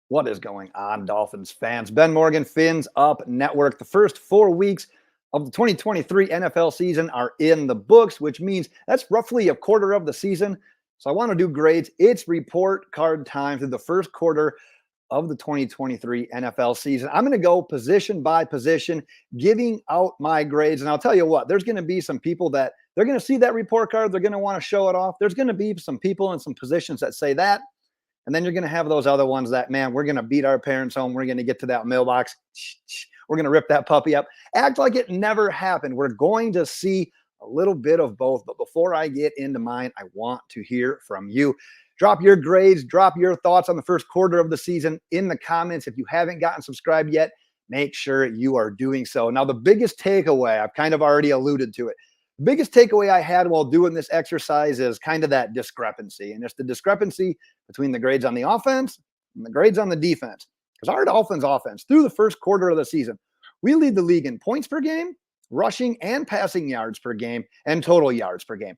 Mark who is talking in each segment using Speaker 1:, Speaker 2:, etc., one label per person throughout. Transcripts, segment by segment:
Speaker 1: What is going on, Dolphins fans? Ben Morgan, Fins Up Network. The first 4 weeks of the 2023 NFL season are in the books, which means that's roughly a quarter of the season. So I want to do grades. It's report card time through the first quarter of the 2023 NFL season. I'm going to go position by position, giving out my grades. And I'll tell you what, there's going to be some people that they're going to see that report card. They're going to want to show it off. There's going to be some people in some positions that say that. And then you're going to have those other ones that, man, we're going to beat our parents home. We're going to get to that mailbox. We're going to rip that puppy up. Act like it never happened. We're going to see a little bit of both. But before I get into mine, I want to hear from you. Drop your grades. Drop your thoughts on the first quarter of the season in the comments. If you haven't gotten subscribed yet, make sure you are doing so. Now, the biggest takeaway, I've kind of already alluded to it. The biggest takeaway I had while doing this exercise is kind of that discrepancy. And it's the discrepancy between the grades on the offense and the grades on the defense. Because our Dolphins offense, through the first quarter of the season, we lead the league in points per game, rushing and passing yards per game, and total yards per game.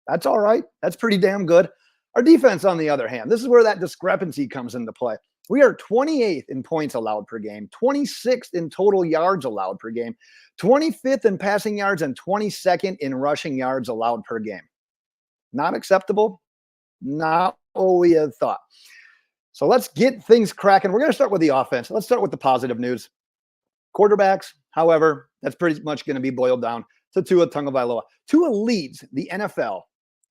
Speaker 1: That's all right. That's pretty damn good. Our defense, on the other hand, this is where that discrepancy comes into play. We are 28th in points allowed per game, 26th in total yards allowed per game, 25th in passing yards, and 22nd in rushing yards allowed per game. Not acceptable. Not what we had thought. So let's get things cracking. We're going to start with the offense. Let's start with the positive news. Quarterbacks, however, that's pretty much going to be boiled down to Tua Tagovailoa. Tua leads the NFL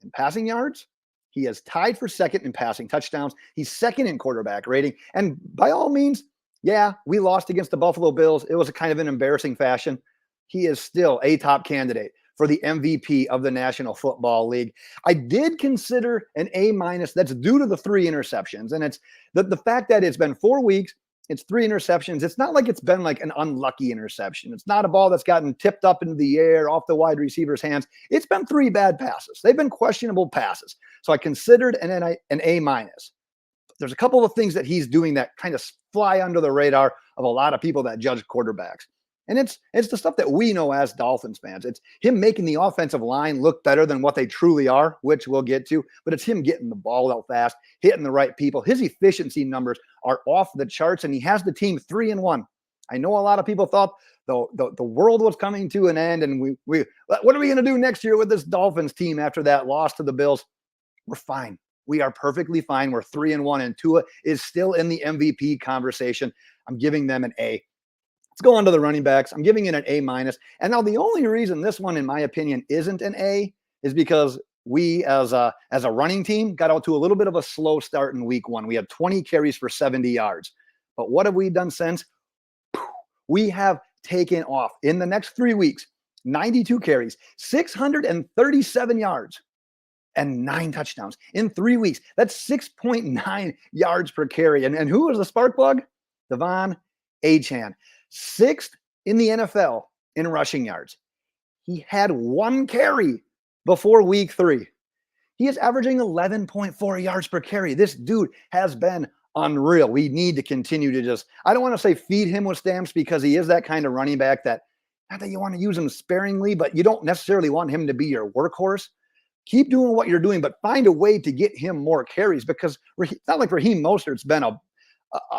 Speaker 1: in passing yards. He is tied for second in passing touchdowns. He's second in quarterback rating. And by all means, yeah, we lost against the Buffalo Bills. It was a kind of an embarrassing fashion. He is still a top candidate for the MVP of the National Football League. I did consider an A-. That's due to the 3 interceptions. And it's the fact that it's been 4 weeks. It's 3 interceptions. It's not like it's been like an unlucky interception. It's not a ball that's gotten tipped up into the air off the wide receiver's hands. It's been 3 bad passes. They've been questionable passes. So I considered an A-. There's a couple of things that he's doing that kind of fly under the radar of a lot of people that judge quarterbacks. And it's the stuff that we know as Dolphins fans. It's him making the offensive line look better than what they truly are, which we'll get to. But it's him getting the ball out fast, hitting the right people. His efficiency numbers are off the charts, and he has the team 3-1. I know a lot of people thought the world was coming to an end, and we what are we going to do next year with this Dolphins team after that loss to the Bills? We're fine. We are perfectly fine. We're 3-1, and Tua is still in the MVP conversation. I'm giving them an A. Let's go on to the running backs. I'm giving it an A-. And now the only reason this one, in my opinion, isn't an A is because we as a running team got out to a little bit of a slow start in week 1. We had 20 carries for 70 yards. But what have we done since? We have taken off. In the next 3 weeks, 92 carries, 637 yards, and 9 touchdowns in 3 weeks. That's 6.9 yards per carry. And who was the spark plug? Achane. 6th in the NFL in rushing yards. He had 1 carry before week 3. He is averaging 11.4 yards per carry. This dude has been unreal. We need to continue to just, I don't want to say feed him with stamps because he is that kind of running back that, not that you want to use him sparingly, but you don't necessarily want him to be your workhorse. Keep doing what you're doing, but find a way to get him more carries because it's not like Raheem Mostert's been a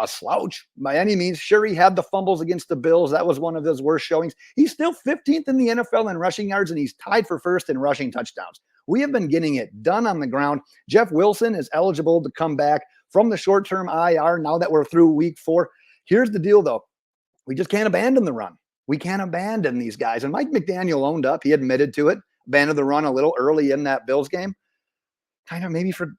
Speaker 1: slouch by any means. Sure, he had the fumbles against the Bills. That was one of his worst showings. He's still 15th in the NFL in rushing yards, and he's tied for 1st in rushing touchdowns. We have been getting it done on the ground. Jeff Wilson is eligible to come back from the short-term IR now that we're through week 4. Here's the deal, though. We just can't abandon the run. We can't abandon these guys. And Mike McDaniel owned up. He admitted to it. Abandoned the run a little early in that Bills game. Kind of maybe for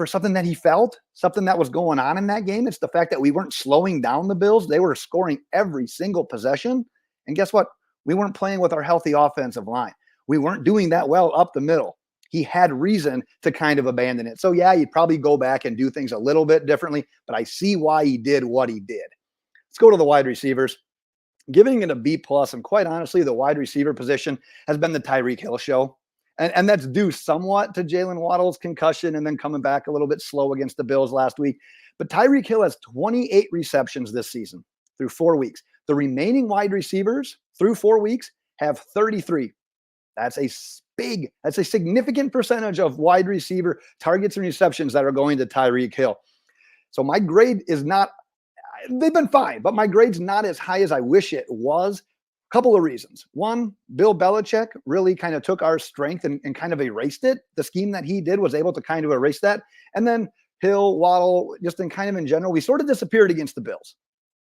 Speaker 1: something that he felt, something that was going on in that game. It's the fact that we weren't slowing down the Bills. They were scoring every single possession. And guess what? We weren't playing with our healthy offensive line. We weren't doing that well up the middle. He had reason to kind of abandon it. So yeah, you'd probably go back and do things a little bit differently, but I see why he did what he did. Let's go to the wide receivers. Giving it a B+, and quite honestly, the wide receiver position has been the Tyreek Hill show. And that's due somewhat to Jaylen Waddle's concussion and then coming back a little bit slow against the Bills last week. But Tyreek Hill has 28 receptions this season through 4 weeks. The remaining wide receivers through 4 weeks have 33. That's a significant percentage of wide receiver targets and receptions that are going to Tyreek Hill. So my grade is not, they've been fine, but my grade's not as high as I wish it was. Couple of reasons. One, Bill Belichick really kind of took our strength and kind of erased it. The scheme that he did was able to kind of erase that. And then Hill, Waddle, just in kind of in general, we sort of disappeared against the Bills.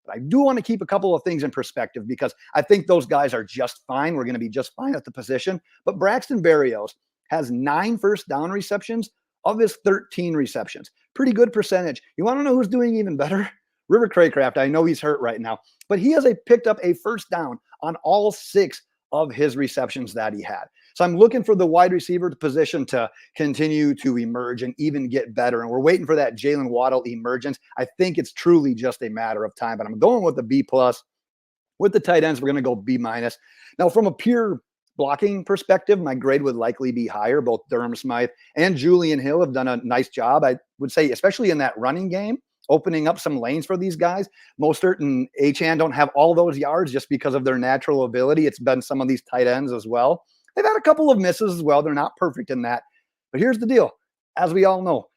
Speaker 1: But I do want to keep a couple of things in perspective because I think those guys are just fine. We're going to be just fine at the position. But Braxton Berrios has 9 first down receptions of his 13 receptions. Pretty good percentage. You want to know who's doing even better? River Craycraft. I know he's hurt right now, but he has picked up a first down on all 6 of his receptions that he had. So I'm looking for the wide receiver position to continue to emerge and even get better. And we're waiting for that Jaylen Waddle emergence. I think it's truly just a matter of time, but I'm going with the B+. With the tight ends, we're going to go B-. Now, from a pure blocking perspective, my grade would likely be higher. Both Durham Smythe and Julian Hill have done a nice job, I would say, especially in that running game, opening up some lanes for these guys. Mostert and Achane don't have all those yards just because of their natural ability. It's been some of these tight ends as well. They've had a couple of misses as well. They're not perfect in that. But here's the deal. As we all know,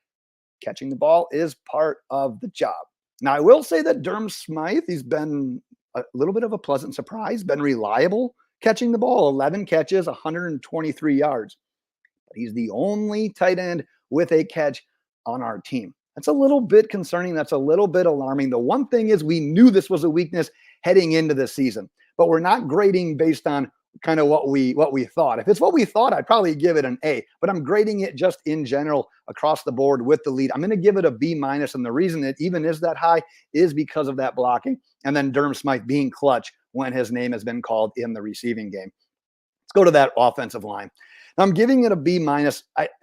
Speaker 1: catching the ball is part of the job. Now, I will say that Durham Smythe, he's been a little bit of a pleasant surprise, been reliable catching the ball, 11 catches, 123 yards. But he's the only tight end with a catch on our team. That's a little bit concerning. That's a little bit alarming. The one thing is we knew this was a weakness heading into the season, but we're not grading based on kind of what we thought. If it's what we thought, I'd probably give it an A, but I'm grading it just in general across the board with the lead. I'm going to give it a B-. And the reason it even is that high is because of that blocking. And then Durham Smythe being clutch when his name has been called in the receiving game. Let's go to that offensive line. Now, I'm giving it a B-.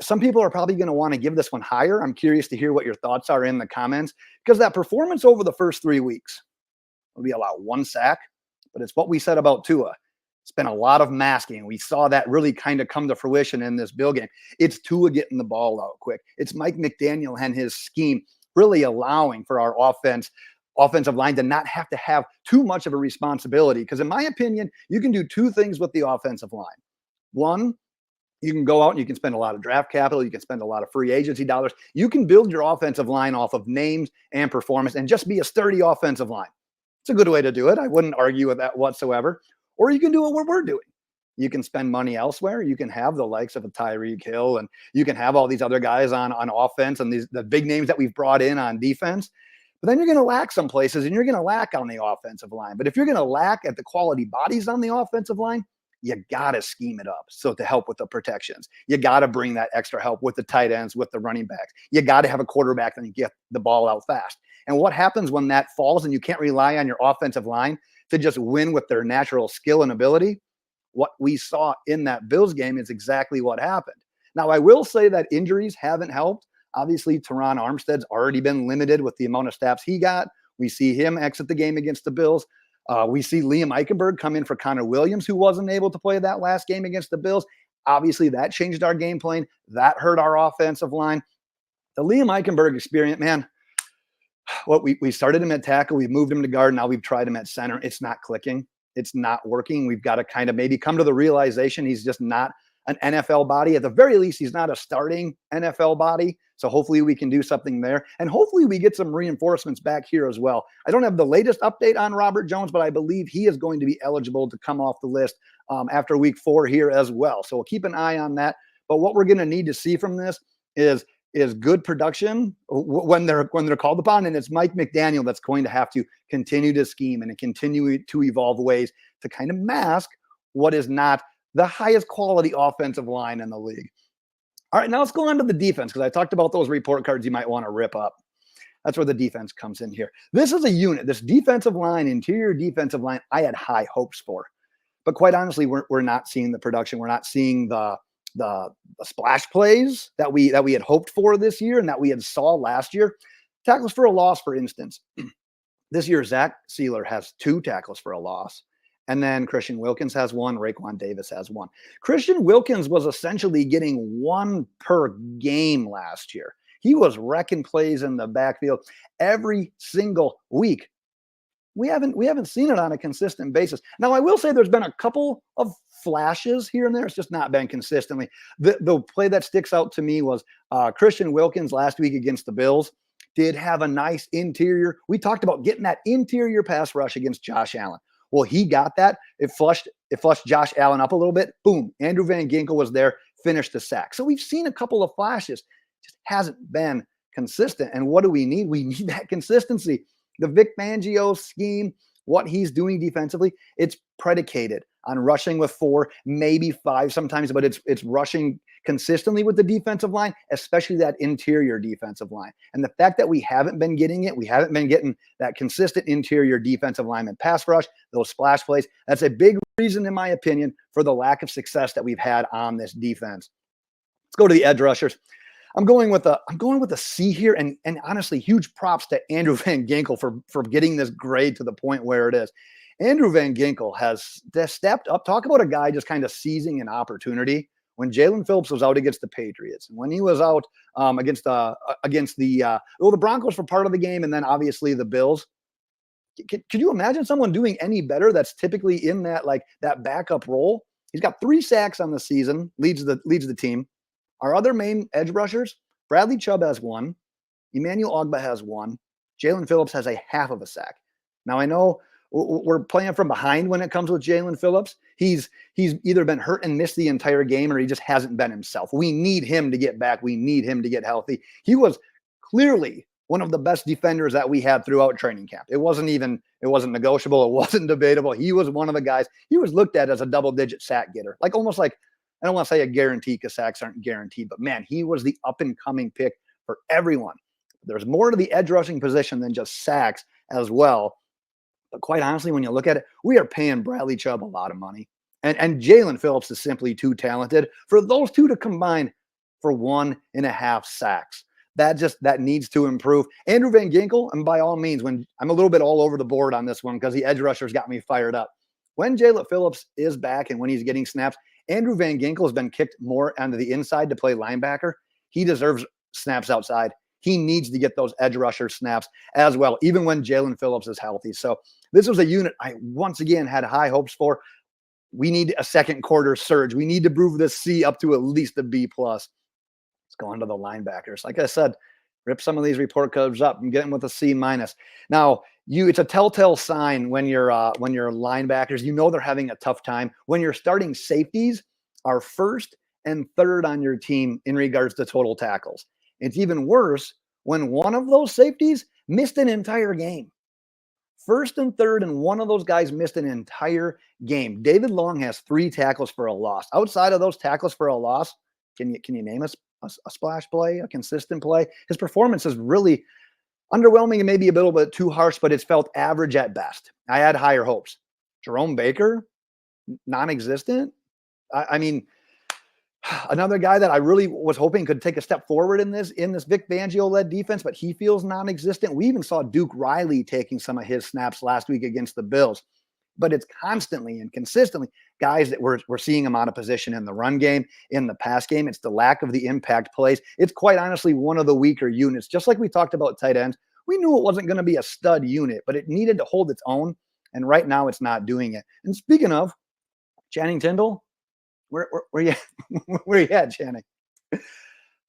Speaker 1: Some people are probably going to want to give this one higher. I'm curious to hear what your thoughts are in the comments because that performance over the first 3 weeks, we allowed 1 sack, but it's what we said about Tua. It's been a lot of masking. We saw that really kind of come to fruition in this Bill game. It's Tua getting the ball out quick. It's Mike McDaniel and his scheme really allowing for our offensive line to not have to have too much of a responsibility. Because in my opinion, you can do 2 things with the offensive line. One, you can go out and you can spend a lot of draft capital. You can spend a lot of free agency dollars. You can build your offensive line off of names and performance and just be a sturdy offensive line. It's a good way to do it. I wouldn't argue with that whatsoever. Or you can do what we're doing. You can spend money elsewhere. You can have the likes of a Tyreek Hill, and you can have all these other guys on offense and the big names that we've brought in on defense. But then you're going to lack some places, and you're going to lack on the offensive line. But if you're going to lack at the quality bodies on the offensive line, you got to scheme it up. So to help with the protections, you got to bring that extra help with the tight ends, with the running backs. You got to have a quarterback that can get the ball out fast. And what happens when that falls and you can't rely on your offensive line to just win with their natural skill and ability? What we saw in that Bills game is exactly what happened. Now, I will say that injuries haven't helped. Obviously, Teron Armstead's already been limited with the amount of snaps he got. We see him exit the game against the Bills. We see Liam Eichenberg come in for Connor Williams, who wasn't able to play that last game against the Bills. Obviously, that changed our game plan. That hurt our offensive line. The Liam Eichenberg experience, man, what we started him at tackle. We moved him to guard. Now we've tried him at center. It's not clicking. It's not working. We've got to kind of maybe come to the realization he's just not an NFL body. At the very least, he's not a starting NFL body. So hopefully we can do something there. And hopefully we get some reinforcements back here as well. I don't have the latest update on Robert Jones, but I believe he is going to be eligible to come off the list after week 4 here as well. So we'll keep an eye on that. But what we're going to need to see from this is good production when they're called upon. And it's Mike McDaniel that's going to have to continue to scheme and continue to evolve ways to kind of mask what is not the highest quality offensive line in the league. All right, now let's go on to the defense, because I talked about those report cards you might want to rip up. That's where the defense comes in here. This is a unit, this defensive line, interior defensive line, I had high hopes for. But quite honestly, we're not seeing the production. We're not seeing the splash plays that we had hoped for this year and that we had saw last year. Tackles for a loss, for instance. This year, Zach Sealer has 2 tackles for a loss. And then Christian Wilkins has 1. Raekwon Davis has 1. Christian Wilkins was essentially getting 1 per game last year. He was wrecking plays in the backfield every single week. We haven't seen it on a consistent basis. Now, I will say there's been a couple of flashes here and there. It's just not been consistently. The play that sticks out to me was Christian Wilkins last week against the Bills did have a nice interior. We talked about getting that interior pass rush against Josh Allen. Well, he got that. It flushed Josh Allen up a little bit. Boom. Andrew Van Ginkel was there, finished the sack. So we've seen a couple of flashes. Just hasn't been consistent. And what do we need? We need that consistency. The Vic Fangio scheme, what he's doing defensively, it's predicated on rushing with 4, maybe 5 sometimes, but it's rushing consistently with the defensive line, especially that interior defensive line. And the fact that we haven't been getting it, we haven't been getting that consistent interior defensive lineman pass rush, those splash plays, that's a big reason, in my opinion, for the lack of success that we've had on this defense. Let's go to the edge rushers. I'm going with a C here, and honestly, huge props to Andrew Van Ginkel for getting this grade to the point where it is. Andrew Van Ginkel has stepped up. Talk about a guy just kind of seizing an opportunity. When Jalen Phillips was out against the Patriots, and when he was out against the Broncos for part of the game, and then obviously the Bills. Could you imagine someone doing any better? That's typically in that backup role. He's got 3 sacks on the season, leads the team. Our other main edge rushers, Bradley Chubb has 1, Emmanuel Ogbah has 1, Jalen Phillips has a half of a sack. Now I know we're playing from behind when it comes with Jalen Phillips. He's either been hurt and missed the entire game, or he just hasn't been himself. We need him to get back. We need him to get healthy. He was clearly one of the best defenders that we had throughout training camp. It wasn't negotiable. It wasn't debatable. He was one of the guys. He was looked at as a double-digit sack getter, almost like, I don't want to say a guarantee because sacks aren't guaranteed, but man, he was the up-and-coming pick for everyone. There's more to the edge rushing position than just sacks as well. But quite honestly, when you look at it, we are paying Bradley Chubb a lot of money. And Jalen Phillips is simply too talented for those two to combine for 1.5 sacks. That needs to improve. Andrew Van Ginkel, and by all means, when I'm a little bit all over the board on this one because the edge rushers got me fired up. When Jalen Phillips is back and when he's getting snaps, Andrew Van Ginkel has been kicked more onto the inside to play linebacker. He deserves snaps outside. He needs to get those edge rusher snaps as well, even when Jalen Phillips is healthy. So this was a unit I once again had high hopes for. We need a second quarter surge. We need to move this C up to at least a B+. Let's go on to the linebackers. Like I said, rip some of these report cards up and get them with a C-. Now, it's a telltale sign when you're linebackers, they're having a tough time. When you're starting safeties are 1st and 3rd on your team in regards to total tackles. It's even worse when one of those safeties missed an entire game. 1st and 3rd, and one of those guys missed an entire game. David Long has 3 tackles for a loss. Outside of those tackles for a loss, can you name a splash play, a consistent play? His performance is really underwhelming and maybe a little bit too harsh, but it's felt average at best. I had higher hopes. Jerome Baker, non-existent. I mean, another guy that I really was hoping could take a step forward in this Vic Fangio-led defense, but he feels non-existent. We even saw Duke Riley taking some of his snaps last week against the Bills. But it's constantly and consistently guys that we're seeing them out of position in the run game, in the pass game. It's the lack of the impact plays. It's quite honestly one of the weaker units. Just like we talked about tight ends, we knew it wasn't going to be a stud unit, but it needed to hold its own. And right now it's not doing it. And speaking of Channing Tindall, where you where you at, Channing?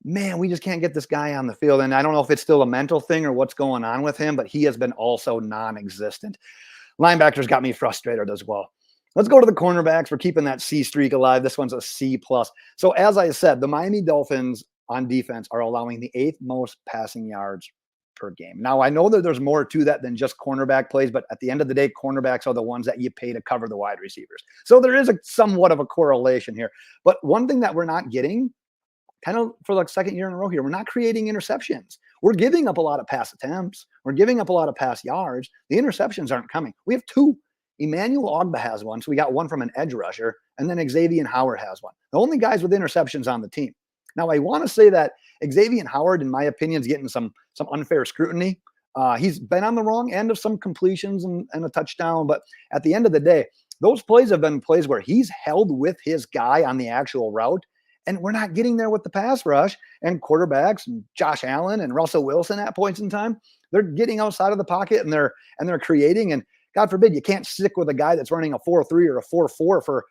Speaker 1: Man, we just can't get this guy on the field. And I don't know if it's still a mental thing or what's going on with him, but he has been also non-existent. Linebackers got me frustrated as well. Let's go to the cornerbacks. We're keeping that C streak alive. This one's a C+. So as I said, the Miami Dolphins on defense are allowing the 8th most passing yards per game. Now, I know that there's more to that than just cornerback plays, but at the end of the day, cornerbacks are the ones that you pay to cover the wide receivers. So there is somewhat of a correlation here. But one thing that we're not getting, kind of for the second year in a row here, we're not creating interceptions. We're giving up a lot of pass attempts. We're giving up a lot of pass yards. The interceptions aren't coming. We have 2. Emmanuel Ogbah has 1, so we got 1 from an edge rusher, and then Xavier Howard has 1. The only guys with interceptions on the team. Now, I want to say that Xavier Howard, in my opinion, is getting some unfair scrutiny. He's been on the wrong end of some completions and a touchdown, but at the end of the day, those plays have been plays where he's held with his guy on the actual route, and we're not getting there with the pass rush. And quarterbacks, and Josh Allen and Russell Wilson at points in time, they're getting outside of the pocket and they're creating. And God forbid you can't stick with a guy that's running a 4.3 or a 4.4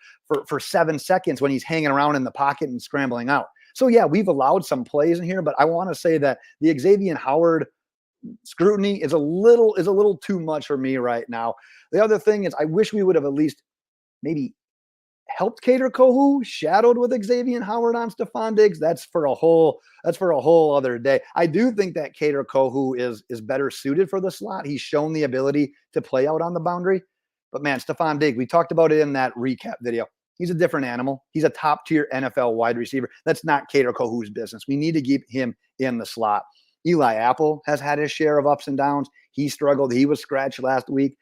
Speaker 1: for 7 seconds when he's hanging around in the pocket and scrambling out. So yeah, we've allowed some plays in here, but I want to say that the Xavier Howard scrutiny is a little too much for me right now. The other thing is I wish we would have at least maybe helped Cater Kohu, shadowed with Xavier Howard on Stephon Diggs. That's for a whole other day. I do think that Cater Kohu is better suited for the slot. He's shown the ability to play out on the boundary. But man, Stephon Diggs, we talked about it in that recap video. He's a different animal. He's a top tier NFL wide receiver. That's not Cater Kohu's business. We need to keep him in the slot. Eli Apple has had his share of ups and downs. He struggled. He was scratched last week.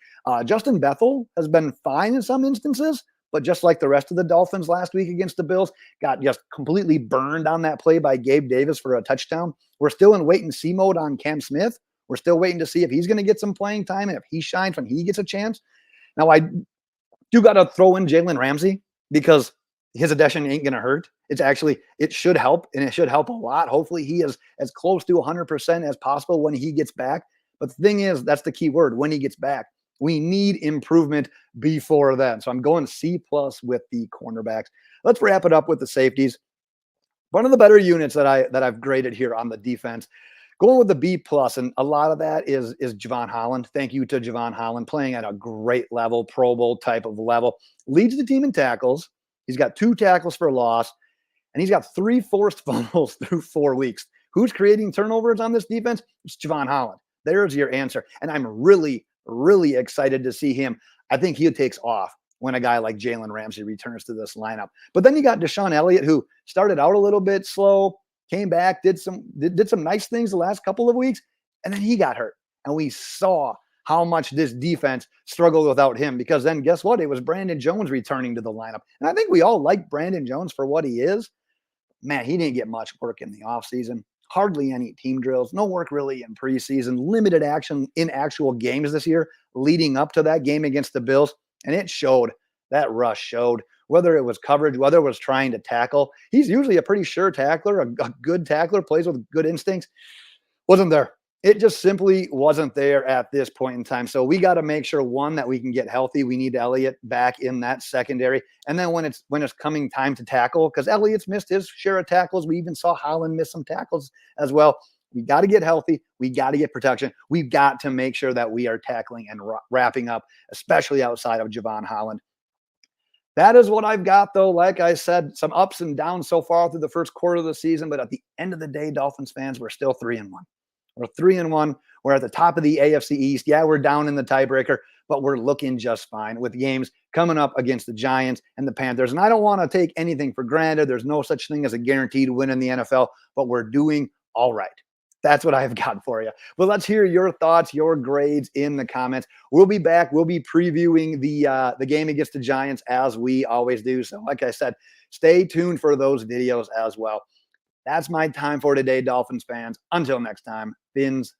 Speaker 1: Justin Bethel has been fine in some instances, but just like the rest of the Dolphins last week against the Bills, got just completely burned on that play by Gabe Davis for a touchdown. We're still in wait and see mode on Cam Smith. We're still waiting to see if he's going to get some playing time and if he shines when he gets a chance. Now, I do got to throw in Jalen Ramsey because his addition ain't going to hurt. It should help, and it should help a lot. Hopefully he is as close to 100% as possible when he gets back. But the thing is, that's the key word, when he gets back. We need improvement before then. So I'm going C+ with the cornerbacks. Let's wrap it up with the safeties. One of the better units that I've graded here on the defense. Going with the B+, and a lot of that is Javon Holland. Thank you to Javon Holland, playing at a great level, Pro Bowl type of level. Leads the team in tackles. He's got 2 tackles for loss, and he's got 3 forced fumbles through 4 weeks. Who's creating turnovers on this defense? It's Javon Holland. There's your answer. And I'm really, really excited to see him. I think he takes off when a guy like Jalen Ramsey returns to this lineup. But then you got Deshaun Elliott, who started out a little bit slow, came back, did some nice things the last couple of weeks, and then he got hurt. And we saw how much this defense struggled without him, because then guess what? It was Brandon Jones returning to the lineup. And I think we all like Brandon Jones for what he is. Man, he didn't get much work in the offseason. Hardly any team drills, no work really in preseason, limited action in actual games this year leading up to that game against the Bills. And it showed. That rush showed. Whether it was coverage, whether it was trying to tackle. He's usually a pretty sure tackler, a good tackler, plays with good instincts. Wasn't there. It just simply wasn't there at this point in time. So we got to make sure, one, that we can get healthy. We need Elliott back in that secondary. And then when it's coming time to tackle, because Elliott's missed his share of tackles. We even saw Holland miss some tackles as well. We got to get healthy. We got to get protection. We've got to make sure that we are tackling and wrapping up, especially outside of Javon Holland. That is what I've got, though. Like I said, some ups and downs so far through the first quarter of the season. But at the end of the day, Dolphins fans, we're still 3-1. We're 3-1. We're at the top of the AFC East. Yeah, we're down in the tiebreaker, but we're looking just fine with games coming up against the Giants and the Panthers. And I don't want to take anything for granted. There's no such thing as a guaranteed win in the NFL, but we're doing all right. That's what I've got for you. But let's hear your thoughts, your grades in the comments. We'll be back. We'll be previewing the game against the Giants as we always do. So like I said, stay tuned for those videos as well. That's my time for today, Dolphins fans. Until next time, Fins